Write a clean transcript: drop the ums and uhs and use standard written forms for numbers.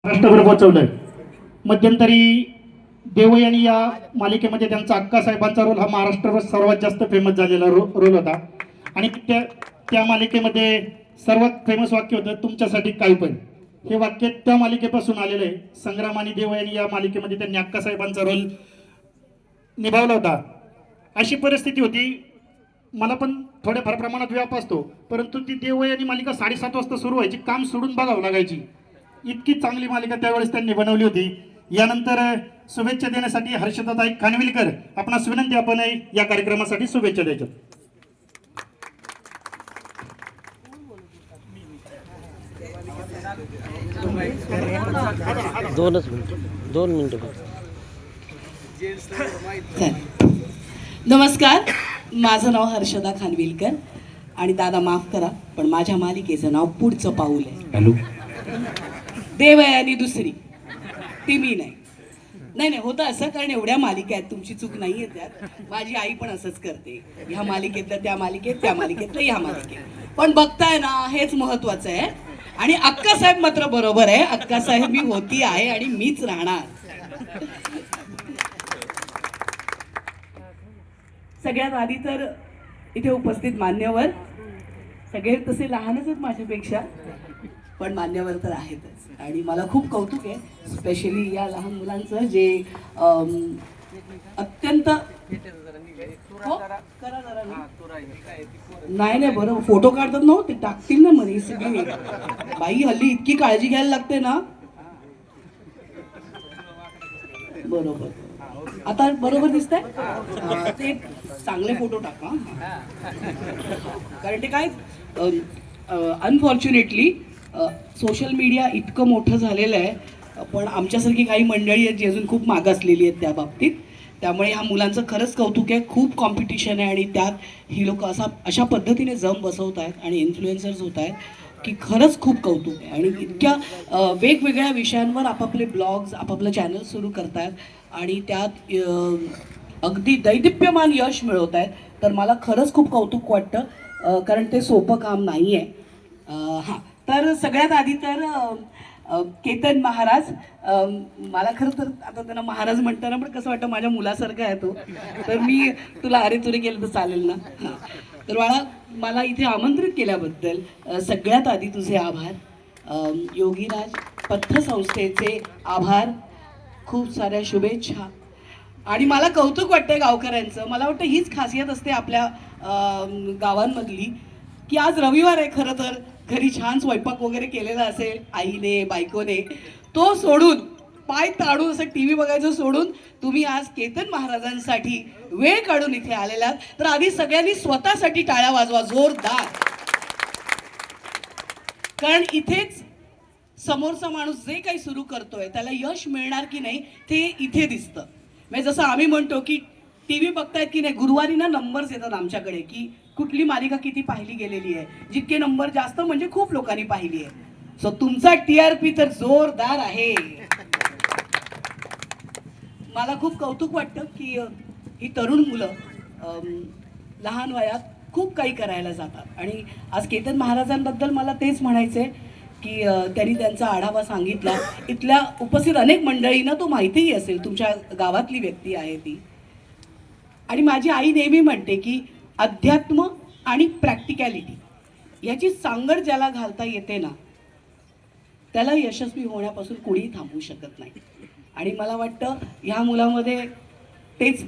महाराष्ट्रभर पोहोचवलंय. मध्यंतरी देवयानी या मालिकेमध्ये त्यांचा अक्कासाहेबांचा रोल हा महाराष्ट्रावर सर्वात जास्त फेमस झालेला रोल होता. आणि त्या मालिकेमध्ये सर्वात फेमस वाक्य होतं, तुमच्यासाठी काही पण. हे वाक्य त्या मालिकेपासून आलेलं आहे. संग्राम आणि देवयानी या मालिकेमध्ये त्यांनी अक्कासाहेबांचा रोल निभावला होता. अशी परिस्थिती होती, मला पण थोड्याफार प्रमाणात व्याप असतो, परंतु ती देवयानी मालिका 7:30 वाजता सुरू व्हायची, काम सोडून बघावं लागायची. इतकी चांगली मालिका त्यावेळेस त्यांनी बनवली होती. यानंतर शुभेच्छा देण्यासाठी हर्षदाताई खानविलकर आपणास विनंती, आपण या कार्यक्रमासाठी शुभेच्छा द्यायच्या. दोन मिनिट. नमस्कार, माझं नाव हर्षदा खानविलकर आणि दादा माफ करा, पण माझ्या मालिकेचं नाव पुढचं पाऊल आहे. हॅलो. देवयानी दुसरी, ती मी नाही. नाही होतं असं, कारण एवढ्या मालिका आहेत, तुमची चूक नाही आहे त्यात. माझी आई पण असंच करते, ह्या मालिकेतलं त्या मालिकेत, त्या मालिकेतलं ह्या मालिकेत. पण बघताय ना, हेच महत्वाचं आहे. आणि अक्कासाहेब मात्र बरोबर आहे, अक्कासाहेब मी होती आहे आणि मीच राहणार. सगळ्यात आधी तर इथे उपस्थित मान्यवर सगळे तसे लहानच आहेत माझ्यापेक्षा, पण मान्यवर तर आहेतच. आणि मला खूप कौतुक आहे स्पेशली या लहान मुलांचं, जे अत्यंत नाही बरं फोटो काढतात ना, ते टाकतील ना म्हणे सगळी. बाई हल्ली इतकी काळजी घ्यायला लागते ना. बरोबर, आता बरोबर दिसतंय. ते चांगले फोटो टाका, कारण ते काय अनफॉर्च्युनेटली सोशल मीडिया इतकं मोठं झालेलं आहे, पण आमच्यासारखी काही मंडळी आहेत जी अजून खूप मागासलेली आहेत त्या बाबतीत. त्यामुळे ह्या मुलांचं खरंच कौतुक आहे. खूप कॉम्पिटिशन आहे आणि त्यात ही लोक अशा पद्धतीने जम बसवत आहेत आणि इन्फ्लुएन्सर्स होत आहेत की खरंच खूप कौतुक आहे. आणि इतक्या वेगवेगळ्या विषयांवर आपापले ब्लॉग्स, आपापलं चॅनल सुरू करतायत आणि त्यात अगदी दैदिप्यमान यश मिळवत आहेत. तर मला खरंच खूप कौतुक वाटतं, कारण ते सोपं काम नाही आहे. हां, तर सगळ्यात आधी तर केतन महाराज, मला खरं तर आता त्यांना महाराज म्हणताना पण कसं वाटतं, माझ्या मुलासारखं आहे तो, तर मी तुला अरे तुरे केलं तर चालेल ना. तर मला इथे आमंत्रित केल्याबद्दल सगळ्यात आधी तुझे आभार. योगीराज पथसंस्थेचे आभार, खूप साऱ्या शुभेच्छा. आणि मला कौतुक वाटतंय गावकऱ्यांचं. मला वाटतं हीच खासियत असते आपल्या गावांमधली, की आज रविवार आहे, खरं तर घरी छान स्वयंपाक वगैरे केलेला असेल आईने, बायकोने, तो सोडून पाय ताडून असं टीव्ही बघायचं सोडून तुम्ही आज केतन महाराजांसाठी वेळ काढून इथे आलेला. तर आधी सगळ्यांनी स्वतःसाठी टाळ्या वाजवा जोरदार, कारण इथेच समोरचा माणूस जे काही सुरू करतोय त्याला यश मिळणार की नाही ते इथे दिसतं. म्हणजे जसं आम्ही म्हणतो की टीव्ही बघतायत की नाही, गुरुवारी ना नंबर्स येतात आमच्याकडे की कुठली मालिका किती पाहिली गेलेली आहे. जितके नंबर जास्त म्हणजे खूप लोकांनी पाहिली आहे. सो तुमचा TRP तर जोरदार आहे. मला खूप कौतुक वाटतं की ही तरुण मुलं लहान वयात खूप काही करायला जातात. आणि आज केतन महाराजांबद्दल मला तेच म्हणायचंय की त्यांनी त्यांचा आढावा सांगितला. इथल्या उपस्थित अनेक मंडळींना तो माहितीही असेल, तुमच्या गावातली व्यक्ती आहे ती. आणि माझी आई नेहमी म्हणते की अध्यात्म आणि प्रॅक्टिकॅलिटी याची सांगड ज्याला घालता येते ना, त्याला यशस्वी होण्यापासून कोणीही थांबवू शकत नाही. आणि मला वाटतं ह्या मुलामध्ये तेच